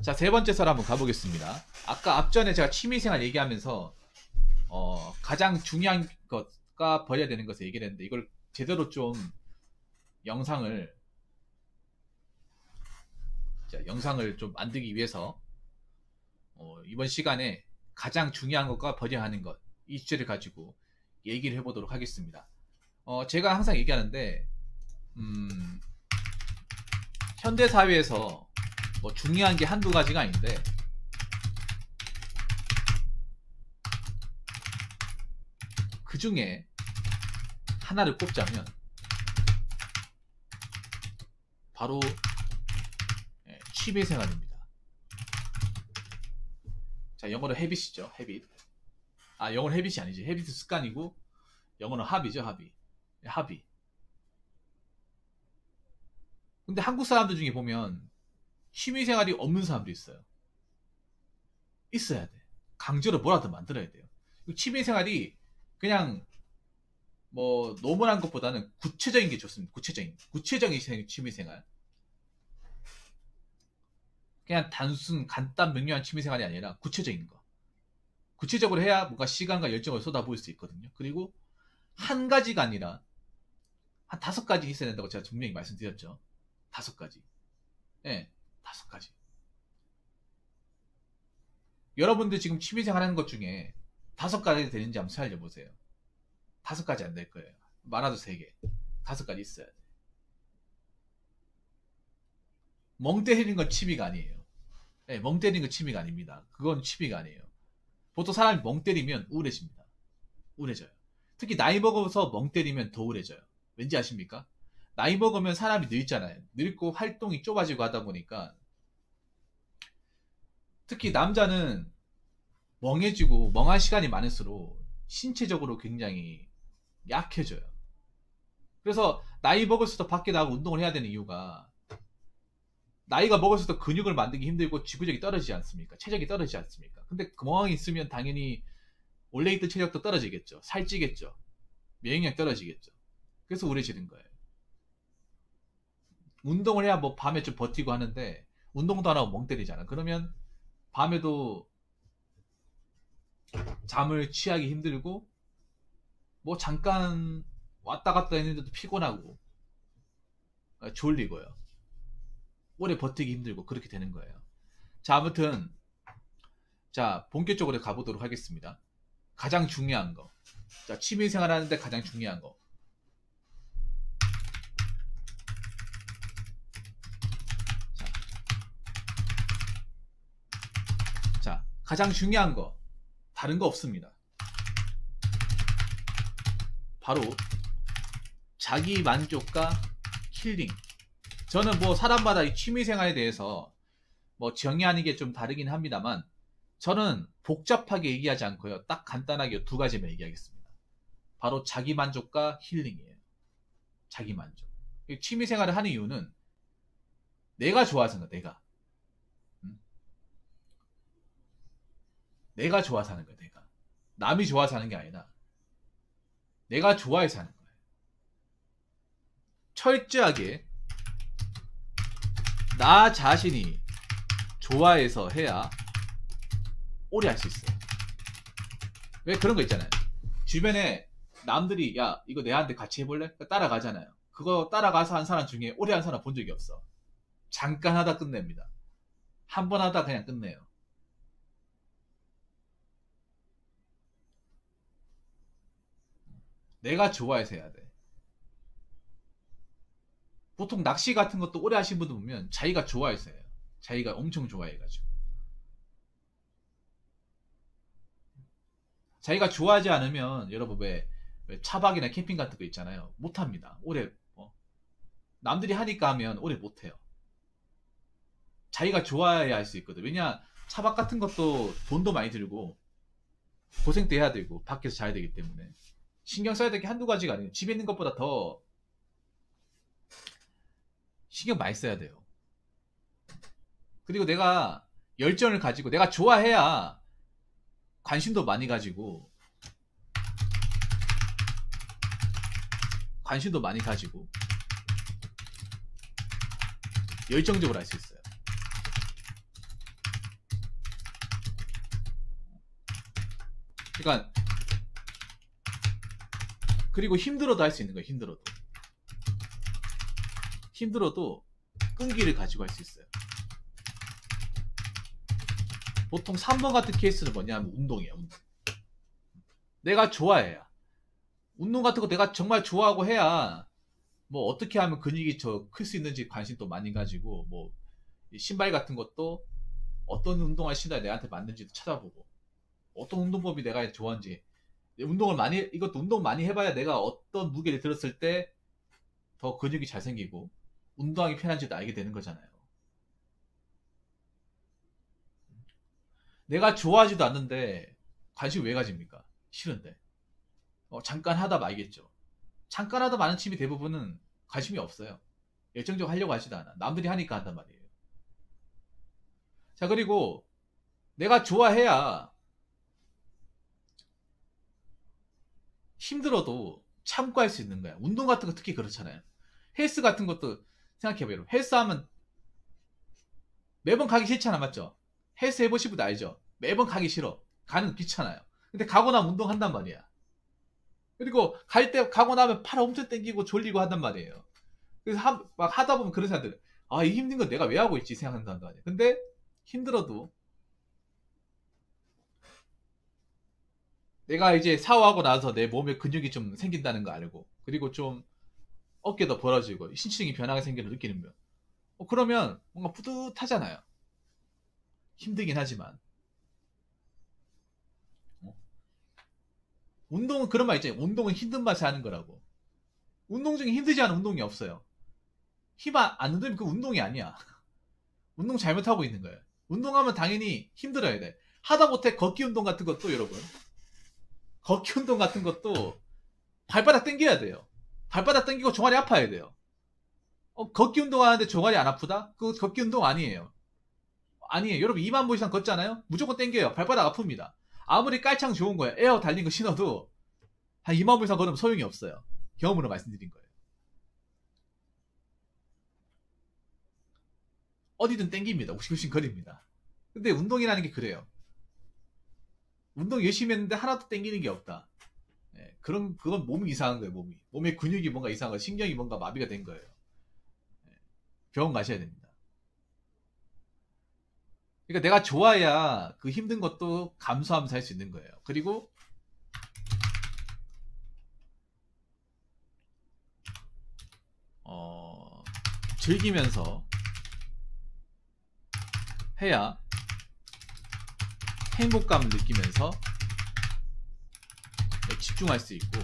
자, 세 번째 썰 한번 가보겠습니다. 아까 앞전에 제가 취미생활 얘기하면서 가장 중요한 것과 버려야 되는 것을 얘기를 했는데, 이걸 제대로 좀 영상을 좀 만들기 위해서 이번 시간에 가장 중요한 것과 버려야 하는 것, 이 주제를 가지고 얘기를 해보도록 하겠습니다. 제가 항상 얘기하는데 현대사회에서 뭐 중요한 게 한두 가지가 아닌데, 그 중에 하나를 꼽자면 바로 취미생활입니다. 자, 영어로 헤빗이죠. 헤빗. 영어로 헤빗이 아니지. 헤빗은 습관이고 영어는 합이죠. 합이. 근데 한국 사람들 중에 보면 취미생활이 없는 사람도 있어요. 있어야 돼. 강제로 뭐라도 만들어야 돼요. 취미생활이 그냥 뭐 노멀한 것보다는 구체적인 게 좋습니다. 구체적인 취미생활. 그냥 단순 간단 명료한 취미생활이 아니라 구체적인 거. 구체적으로 해야 뭔가 시간과 열정을 쏟아부을 수 있거든요. 그리고 한 가지가 아니라 한 5가지 있어야 된다고 제가 분명히 말씀드렸죠. 5가지. 네, 5가지. 여러분들 지금 취미생활 하는 것 중에 5가지 되는지 한번 살려보세요. 5가지 안 될 거예요. 많아도 3개. 5가지 있어야 돼. 멍 때리는 건 취미가 아니에요. 네, 멍 때리는 건 취미가 아닙니다. 그건 취미가 아니에요. 보통 사람이 멍 때리면 우울해집니다. 우울해져요. 특히 나이 먹어서 멍 때리면 더 우울해져요. 왠지 아십니까? 나이 먹으면 사람이 늙잖아요. 늙고 활동이 좁아지고 하다 보니까, 특히 남자는 멍해지고 멍한 시간이 많을수록 신체적으로 굉장히 약해져요. 그래서 나이 먹을수록 밖에 나가고 운동을 해야 되는 이유가, 나이가 먹을수록 근육을 만들기 힘들고 지구력이 떨어지지 않습니까? 체력이 떨어지지 않습니까? 근데 멍이 있으면 당연히 원래 있던 체력도 떨어지겠죠. 살찌겠죠.免疫력 떨어지겠죠. 그래서 우울해지는 거예요. 운동을 해야 뭐 밤에 좀 버티고 하는데, 운동도 안 하고 멍 때리잖아. 그러면 밤에도 잠을 취하기 힘들고, 뭐 잠깐 왔다 갔다 했는데도 피곤하고 졸리고요. 오래 버티기 힘들고 그렇게 되는 거예요. 자, 아무튼 자, 본격적으로 가보도록 하겠습니다. 가장 중요한 거. 자, 취미생활 하는데 가장 중요한 거. 자, 가장 중요한 거. 다른 거 없습니다. 바로 자기 만족과 힐링. 저는 뭐 사람마다 이 취미생활에 대해서 뭐 정의하는 게 좀 다르긴 합니다만, 저는 복잡하게 얘기하지 않고요. 딱 간단하게 2가지만 얘기하겠습니다. 바로 자기 만족과 힐링이에요. 자기 만족. 취미생활을 하는 이유는 내가 좋아서 하는 거야. 내가 좋아서 하는 거야. 내가. 남이 좋아서 하는 게 아니라 내가 좋아해서 하는 거예요. 철저하게 나 자신이 좋아해서 해야 오래 할 수 있어요. 왜 그런 거 있잖아요. 주변에 남들이 야 이거 내한테 같이 해볼래? 따라가잖아요. 그거 따라가서 한 사람 중에 오래 한 사람 본 적이 없어. 잠깐 하다 끝냅니다. 한 번 하다 그냥 끝내요. 내가 좋아해서 해야 돼. 보통 낚시 같은 것도 오래 하신 분들 보면 자기가 좋아해서 해요. 자기가 엄청 좋아해가지고. 자기가 좋아하지 않으면 여러분 왜 차박이나 캠핑 같은 거 있잖아요. 못합니다. 오래 남들이 하니까 하면 오래 못해요. 자기가 좋아해야 할 수 있거든. 왜냐, 차박 같은 것도 돈도 많이 들고 고생도 해야 되고 밖에서 자야 되기 때문에 신경 써야 될 게 한두 가지가 아니에요. 집에 있는 것보다 더 신경 많이 써야 돼요. 그리고 내가 열정을 가지고 내가 좋아해야 관심도 많이 가지고 열정적으로 할 수 있어요. 그러니까 그리고 힘들어도 할 수 있는 거예요. 힘들어도 끈기를 가지고 할 수 있어요. 보통 3번 같은 케이스는 뭐냐면 운동이에요. 운동. 내가 좋아해야. 운동 같은 거 내가 정말 좋아하고 해야 뭐 어떻게 하면 근육이 클 수 있는지 관심 또 많이 가지고 뭐 신발 같은 것도 어떤 운동화 신어야 내한테 맞는지도 찾아보고 어떤 운동법이 내가 좋아하는지 이것도 운동 많이 해봐야 내가 어떤 무게를 들었을 때 더 근육이 잘 생기고 운동하기 편한지도 알게 되는 거잖아요. 내가 좋아하지도 않는데 관심 왜 가집니까? 싫은데. 잠깐 하다 말겠죠. 잠깐 하다 마는 취미 대부분은 관심이 없어요. 열정적으로 하려고 하지도 않아. 남들이 하니까 한단 말이에요. 자, 그리고 내가 좋아해야 힘들어도 참고 할 수 있는 거야. 운동 같은 거 특히 그렇잖아요. 헬스 같은 것도 생각해봐요. 헬스 하면 매번 가기 싫잖아, 맞죠? 헬스 해보신 분 알죠? 매번 가기 싫어. 가는 거 귀찮아요. 근데 가고 나면 운동한단 말이야. 그리고 가고 나면 팔 엄청 땡기고 졸리고 한단 말이에요. 그래서 막 하다 보면 그런 사람들, 아, 이 힘든 거 내가 왜 하고 있지 생각한단 말이야. 근데 힘들어도 내가 이제 샤워하고 나서 내 몸에 근육이 좀 생긴다는 거 알고, 그리고 좀 어깨도 벌어지고 신체적인 변화가 생기는 걸 느끼는 거야. 그러면 뭔가 뿌듯하잖아요. 힘들긴 하지만. 어? 운동은 그런 말 있잖아요. 운동은 힘든 맛에 하는 거라고. 운동 중에 힘들지 않은 운동이 없어요. 힘 안 들면 그 운동이 아니야. 운동 잘못하고 있는 거예요. 운동하면 당연히 힘들어야 돼. 하다 못해 걷기 운동 같은 것도 여러분. 걷기 운동 같은 것도 발바닥 당겨야 돼요. 발바닥 당기고 종아리 아파야 돼요. 걷기 운동 하는데 종아리 안 아프다? 그거 걷기 운동 아니에요. 아니에요. 여러분 2만 보 이상 걷잖아요? 무조건 당겨요. 발바닥 아픕니다. 아무리 깔창 좋은 거예요. 에어 달린 거 신어도 한 2만 보 이상 걸으면 소용이 없어요. 경험으로 말씀드린 거예요. 어디든 땡깁니다. 욱신욱신 거립니다. 근데 운동이라는 게 그래요. 운동 열심히 했는데 하나도 땡기는 게 없다. 그건 몸이 이상한 거예요, 몸이. 몸의 근육이 뭔가 이상한 거예요. 신경이 뭔가 마비가 된 거예요. 병원 가셔야 됩니다. 그러니까 내가 좋아야 그 힘든 것도 감수하면서 할 수 있는 거예요. 그리고 즐기면서 해야 행복감을 느끼면서 집중할 수 있고,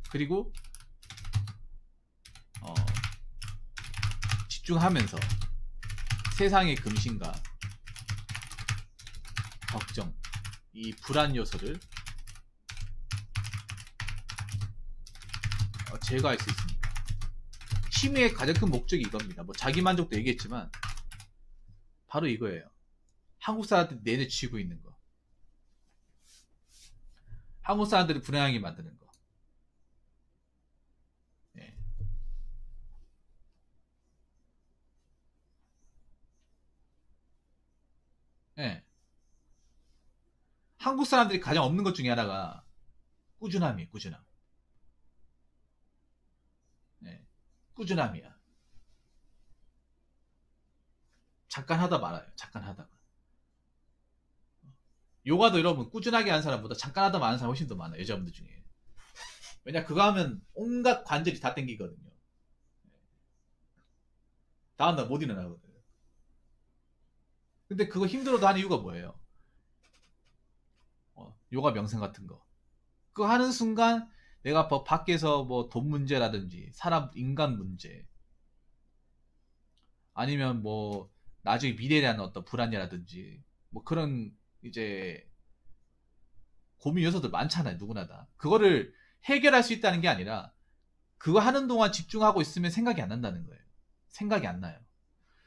그리고 집중하면서 세상의 금신과 걱정, 이 불안 요소를 제거할 수 있습니다. 취미의 가장 큰 목적이 이겁니다. 뭐 자기 만족도 얘기했지만 바로 이거예요. 한국 사람들이 내내치고 있는 거. 한국 사람들이 불행하게 만드는 거. 예. 예. 한국 사람들이 가장 없는 것 중에 하나가 꾸준함이에요. 꾸준함. 예. 꾸준함이야. 잠깐 하다 말아요. 잠깐 하다가. 요가도 여러분 꾸준하게 하는 사람보다 잠깐 하다 마는 사람 훨씬 더 많아요. 여자분들 중에. 왜냐 그거 하면 온갖 관절이 다 땡기거든요. 다음날 못 일어나거든요. 근데 그거 힘들어도 하는 이유가 뭐예요? 요가 명상 같은 거. 그거 하는 순간 내가 밖에서 뭐 돈 문제라든지 사람 인간 문제, 아니면 뭐 나중에 미래에 대한 어떤 불안이라든지 뭐 그런 이제 고민 요소들 많잖아요. 누구나 다. 그거를 해결할 수 있다는 게 아니라 그거 하는 동안 집중하고 있으면 생각이 안 난다는 거예요. 생각이 안 나요.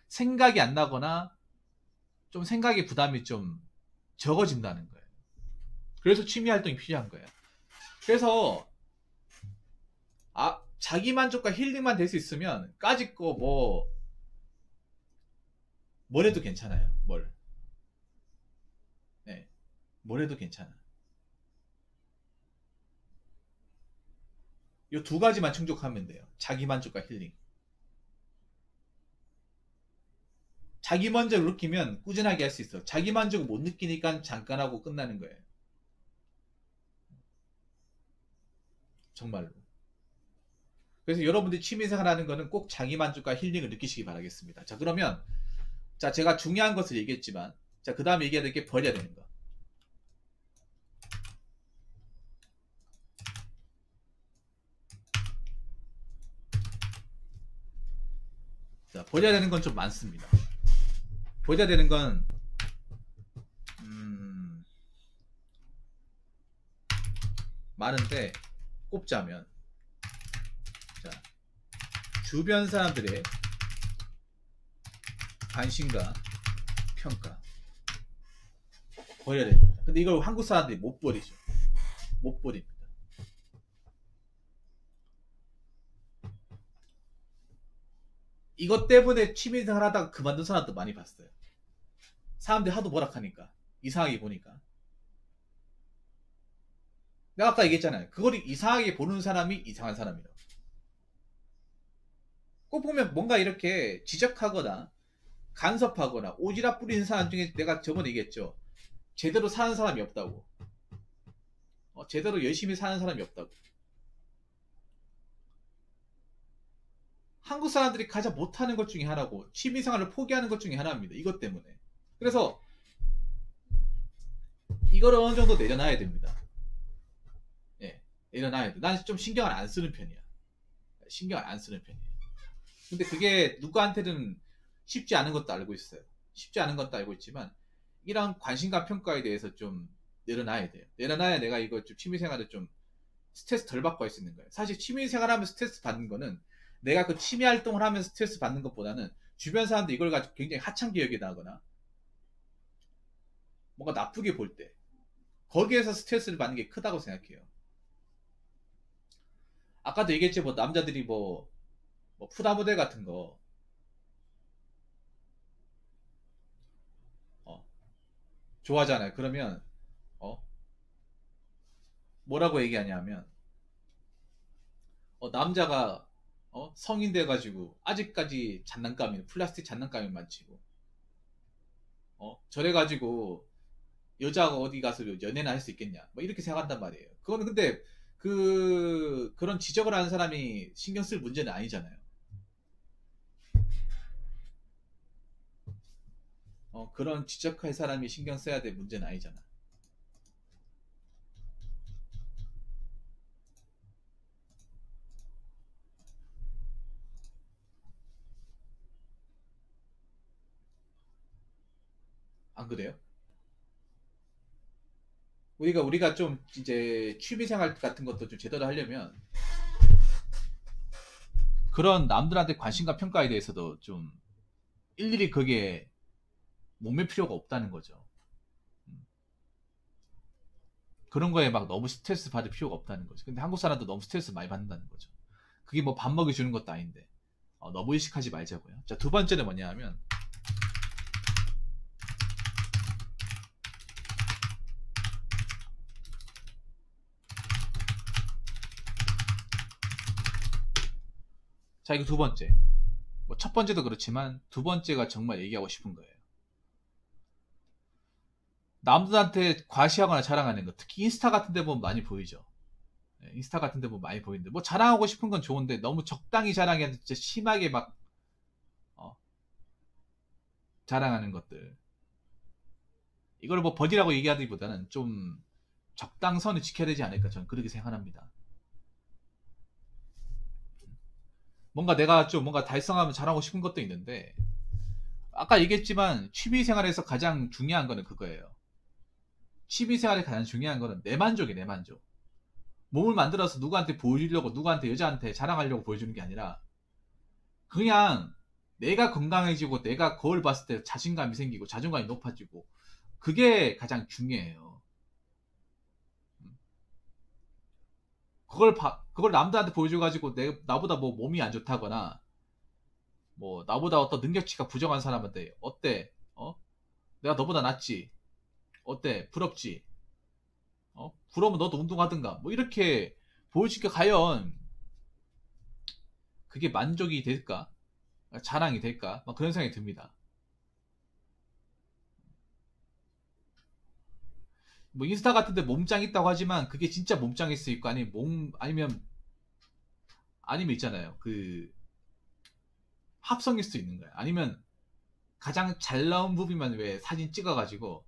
생각이 안 나거나 좀 생각의 부담이 좀 적어진다는 거예요. 그래서 취미 활동이 필요한 거예요. 그래서 자기 만족과 힐링만 될 수 있으면 까짓 거 뭘 해도 괜찮아요. 뭘. 네. 뭘 해도 괜찮아. 이 두 가지만 충족하면 돼요. 자기만족과 힐링. 자기 만족을 느끼면 꾸준하게 할 수 있어. 자기 만족을 못 느끼니까 잠깐 하고 끝나는 거예요. 정말로. 그래서 여러분들이 취미생활 하는 거는 꼭 자기 만족과 힐링을 느끼시기 바라겠습니다. 자, 그러면 자, 제가 중요한 것을 얘기했지만 자, 그 다음에 얘기해야 될 게 버려야 되는 거. 자, 버려야 되는 건 좀 많습니다. 버려야 되는 건 많은데 꼽자면 자, 주변 사람들의 관심과 평가 버려야 됩니다. 근데 이걸 한국 사람들이 못 버리죠. 못 버립니다. 이것 때문에 취미생활 하다가 그만둔 사람도 많이 봤어요. 사람들이 하도 뭐락하니까 이상하게 보니까. 내가 아까 얘기했잖아요. 그걸 이상하게 보는 사람이 이상한 사람이라고. 꼭 보면 뭔가 이렇게 지적하거나 간섭하거나 오지랖 부리는 사람 중에 내가 저번에 얘기했죠. 제대로 사는 사람이 없다고. 제대로 열심히 사는 사람이 없다고. 한국 사람들이 가장 못하는 것 중에 하나고 취미생활을 포기하는 것 중에 하나입니다. 이것 때문에. 그래서 이거를 어느 정도 내려놔야 됩니다. 예, 내려놔야 돼. 난 좀 신경을 안 쓰는 편이야. 신경을 안 쓰는 편이에요. 근데 그게 누구한테는 쉽지 않은 것도 알고 있어요. 쉽지 않은 것도 알고 있지만 이런 관심과 평가에 대해서 좀 내려놔야 돼요. 내려놔야 내가 이거 좀 취미생활을 좀 스트레스 덜 받고 할 수 있는 거예요. 사실 취미생활하면 스트레스 받는 거는 내가 그 취미 활동을 하면서 스트레스 받는 것보다는 주변 사람들 이걸 가지고 굉장히 하찮게 여기다거나 뭔가 나쁘게 볼 때 거기에서 스트레스를 받는 게 크다고 생각해요. 아까도 얘기했지 뭐 남자들이 뭐 프라모델 같은 거 좋아하잖아요. 그러면 뭐라고 얘기하냐면 남자가 성인 돼가지고 아직까지 장난감이 플라스틱 장난감이 많지고 저래가지고 여자가 어디 가서 연애나 할 수 있겠냐 뭐 이렇게 생각한단 말이에요. 그거는 근데 그런 지적을 하는 사람이 신경 쓸 문제는 아니잖아요. 그런 지적할 사람이 신경 써야 될 문제는 아니잖아. 안 그래요? 우리가 좀 이제 취미생활 같은 것도 좀 제대로 하려면 그런 남들한테 관심과 평가에 대해서도 좀 일일이 거기에 목맬 필요가 없다는 거죠. 그런 거에 막 너무 스트레스 받을 필요가 없다는 거죠. 근데 한국 사람도 너무 스트레스 많이 받는다는 거죠. 그게 뭐 밥 먹이 주는 것도 아닌데 너무 의식하지 말자고요. 자, 두 번째는 뭐냐 하면 자, 이거 두 번째. 뭐 첫 번째도 그렇지만 두 번째가 정말 얘기하고 싶은 거예요. 남들한테 과시하거나 자랑하는 거, 특히 인스타 같은 데 보면 많이 보이죠. 인스타 같은 데 보면 많이 보이는데 뭐 자랑하고 싶은 건 좋은데 너무 적당히 자랑해야 진짜 심하게 막 자랑하는 것들, 이걸 뭐 버디라고 얘기하기보다는 좀 적당선을 지켜야 되지 않을까 저는 그렇게 생각합니다. 뭔가 내가 좀 뭔가 달성하면 자랑하고 싶은 것도 있는데 아까 얘기했지만 취미생활에서 가장 중요한 거는 그거예요. 취미생활에 가장 중요한 거는 내 만족이에요. 내 만족. 몸을 만들어서 누구한테 보여주려고, 누구한테, 여자한테 자랑하려고 보여주는 게 아니라 그냥 내가 건강해지고 내가 거울 봤을 때 자신감이 생기고 자존감이 높아지고 그게 가장 중요해요. 그걸 남들한테 보여줘가지고 나보다 뭐 몸이 안 좋다거나 뭐 나보다 어떤 능력치가 부정한 사람한테 어때? 내가 너보다 낫지? 어때? 부럽지? 부러우면 너도 운동하든가 뭐 이렇게 보여주니까 과연 그게 만족이 될까? 자랑이 될까? 막 그런 생각이 듭니다. 뭐 인스타 같은데 몸짱 있다고 하지만 그게 진짜 몸짱일 수 있고 아니면 있잖아요. 그 합성일 수 있는 거야. 아니면 가장 잘 나온 부분만 왜 사진 찍어가지고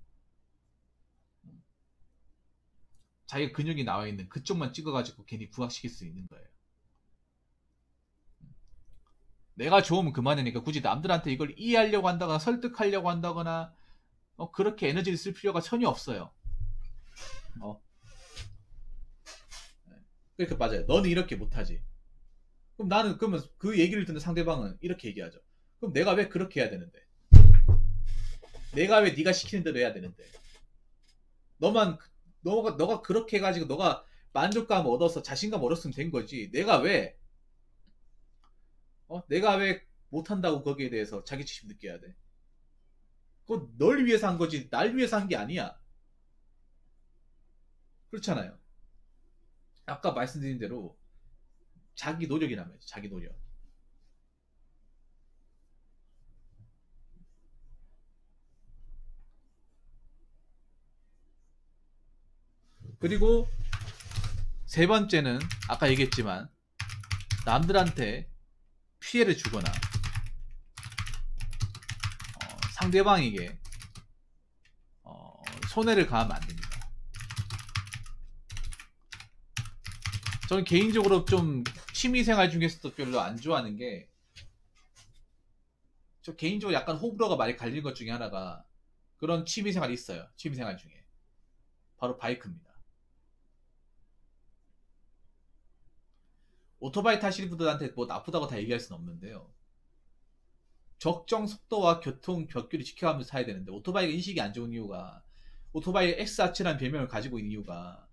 자기 근육이 나와 있는 그쪽만 찍어가지고 괜히 부각시킬 수 있는 거예요. 내가 좋으면 그만이니까 굳이 남들한테 이걸 이해하려고 한다거나 설득하려고 한다거나 그렇게 에너지를 쓸 필요가 전혀 없어요. 그러니까 맞아요. 너는 이렇게 못하지. 그럼 나는 그러면 그 얘기를 듣는 상대방은 이렇게 얘기하죠. 그럼 내가 왜 그렇게 해야 되는데? 내가 왜 네가 시키는 대로 해야 되는데? 너만 너가 그렇게 해가지고 너가 만족감 얻어서 자신감 얻었으면 된 거지. 내가 왜 못한다고 거기에 대해서 자기 지심 느껴야 돼? 그건 널 위해서 한 거지 날 위해서 한 게 아니야. 그렇잖아요. 아까 말씀드린 대로 자기 노력이라며 자기 노력. 그리고 세 번째는 아까 얘기했지만 남들한테 피해를 주거나 상대방에게 손해를 가하면 안 됩니다. 저는 개인적으로 좀 취미생활 중에서도 별로 안 좋아하는 게, 저 개인적으로 약간 호불호가 많이 갈린 것 중에 하나가 그런 취미생활이 있어요. 취미생활 중에 바로 바이크입니다. 오토바이 타시는 분들한테 뭐 나쁘다고 다 얘기할 수는 없는데요. 적정 속도와 교통 벽규를 지켜가면서 타야 되는데, 오토바이가 인식이 안 좋은 이유가, 오토바이 X아치라는 별명을 가지고 있는 이유가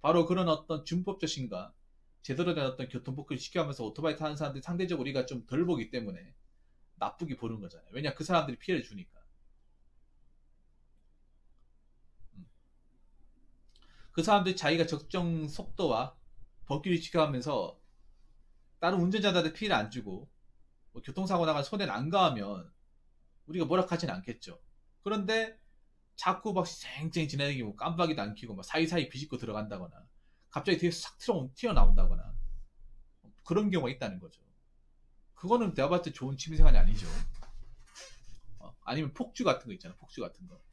바로 그런 어떤 준법적 신가, 제대로 된 어떤 교통법규를 지켜가면서 오토바이 타는 사람들이 상대적으로 우리가 좀 덜 보기 때문에 나쁘게 보는 거잖아요. 왜냐, 그 사람들이 피해를 주니까. 그 사람들이 자기가 적정 속도와 법규를 지켜가면서 다른 운전자들한테 피해를 안 주고 뭐 교통사고 나가 손해를 안 가하면 우리가 뭐라 하진 않겠죠. 그런데 자꾸 막 쌩쌩 지나다니고 깜빡이도 안 켜고 막 사이사이 비집고 들어간다거나 갑자기 뒤에서 싹 튀어나온다거나 그런 경우가 있다는 거죠. 그거는 내가 봤을 때 좋은 취미생활이 아니죠. 아니면 폭주 같은 거 있잖아. 폭주 같은 거.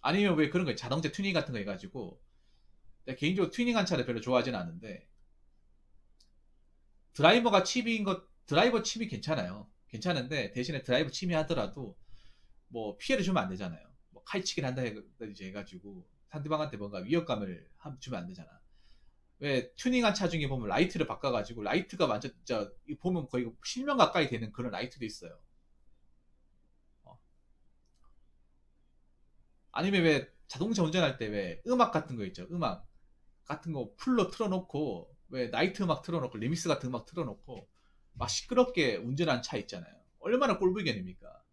아니면 왜 그런 거 자동차 튜닝 같은 거 해가지고, 내가 개인적으로 튜닝한 차를 별로 좋아하진 않는데 드라이버 취미 괜찮아요. 괜찮은데 대신에 드라이버 취미 하더라도 뭐 피해를 주면 안 되잖아요. 뭐 칼치기를 한다 해가지고 상대방한테 뭔가 위협감을 주면 안 되잖아. 왜 튜닝한 차 중에 보면 라이트를 바꿔가지고 라이트가 완전 진짜 보면 거의 실명 가까이 되는 그런 라이트도 있어요. 아니면 왜 자동차 운전할 때 왜 음악 같은 거 있죠. 음악 같은 거 풀로 틀어놓고 왜 나이트 음악 틀어놓고 리믹스 같은 음악 틀어놓고 막 시끄럽게 운전하는 차 있잖아요. 얼마나 꼴불견입니까?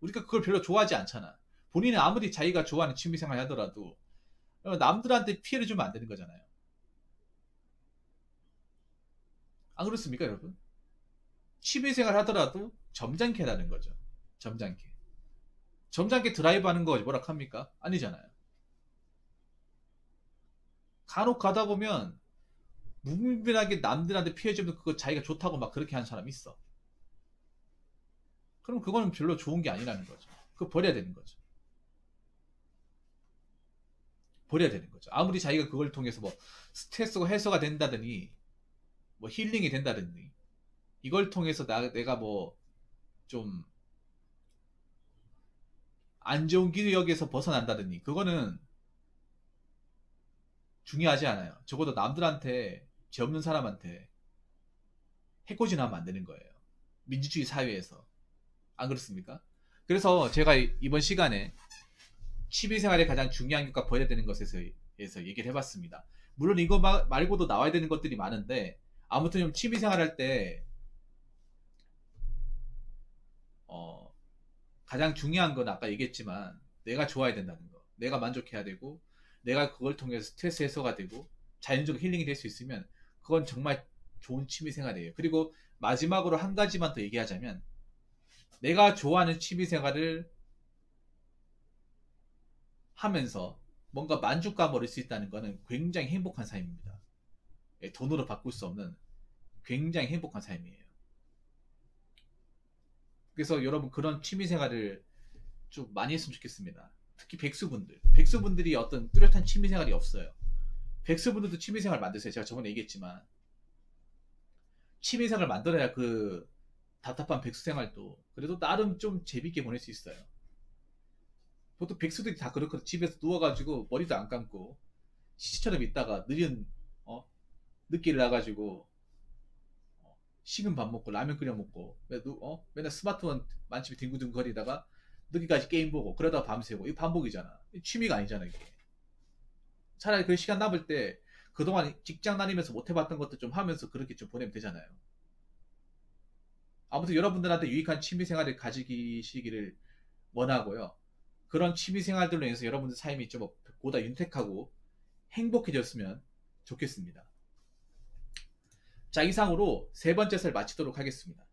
우리가 그걸 별로 좋아하지 않잖아. 본인은 아무리 자기가 좋아하는 취미생활 하더라도 남들한테 피해를 주면 안 되는 거잖아요. 안 그렇습니까, 여러분? 취미생활 하더라도 점잖게 하라는 거죠. 점잖게. 점잖게 드라이브 하는 거 뭐라 합니까? 아니잖아요. 간혹 가다 보면 무분별하게 남들한테 피해 주면 그거 자기가 좋다고 막 그렇게 하는 사람이 있어. 그럼 그거는 별로 좋은 게 아니라는 거죠. 그거 버려야 되는 거죠. 버려야 되는 거죠. 아무리 자기가 그걸 통해서 뭐 스트레스가 해소가 된다더니 뭐 힐링이 된다더니 이걸 통해서 내가 뭐 좀 안 좋은 기억에서 벗어난다더니 그거는 중요하지 않아요. 적어도 남들한테 죄 없는 사람한테 해코지 나면 안 되는 거예요. 민주주의 사회에서. 안 그렇습니까? 그래서 제가 이번 시간에 취미생활에 가장 중요한 것과 버려야 되는 것에 대해서 얘기를 해봤습니다. 물론 이거 말고도 나와야 되는 것들이 많은데, 아무튼 좀 취미생활 할 때 가장 중요한 건 아까 얘기했지만 내가 좋아야 된다는 거. 내가 만족해야 되고 내가 그걸 통해서 스트레스 해소가 되고 자연적으로 힐링이 될 수 있으면 그건 정말 좋은 취미생활이에요. 그리고 마지막으로 한 가지만 더 얘기하자면 내가 좋아하는 취미생활을 하면서 뭔가 만족감을 얻을 수 있다는 것은 굉장히 행복한 삶입니다. 예, 돈으로 바꿀 수 없는 굉장히 행복한 삶이에요. 그래서 여러분 그런 취미생활을 좀 많이 했으면 좋겠습니다. 특히 백수분들이 어떤 뚜렷한 취미생활이 없어요. 백수분들도 취미생활 만드세요. 제가 저번에 얘기했지만 취미생활 만들어야 그 답답한 백수생활도 그래도 나름 좀 재밌게 보낼 수 있어요. 보통 백수들이 다 그렇거든. 집에서 누워가지고 머리도 안 감고 시체처럼 있다가 늦은 늦게 일어나가지고 식은 밥 먹고 라면 끓여 먹고 맨날 스마트폰 만집에 뒹구뒹구 거리다가 늦게까지 게임 보고 그러다가 밤새고 이 반복이잖아. 취미가 아니잖아 이게. 차라리 그 시간 남을 때 그동안 직장 다니면서 못 해봤던 것도 좀 하면서 그렇게 좀 보내면 되잖아요. 아무튼 여러분들한테 유익한 취미 생활을 가지시기를 원하고요. 그런 취미 생활들로 인해서 여러분들 삶이 좀 보다 윤택하고 행복해졌으면 좋겠습니다. 자, 이상으로 세 번째 설 마치도록 하겠습니다.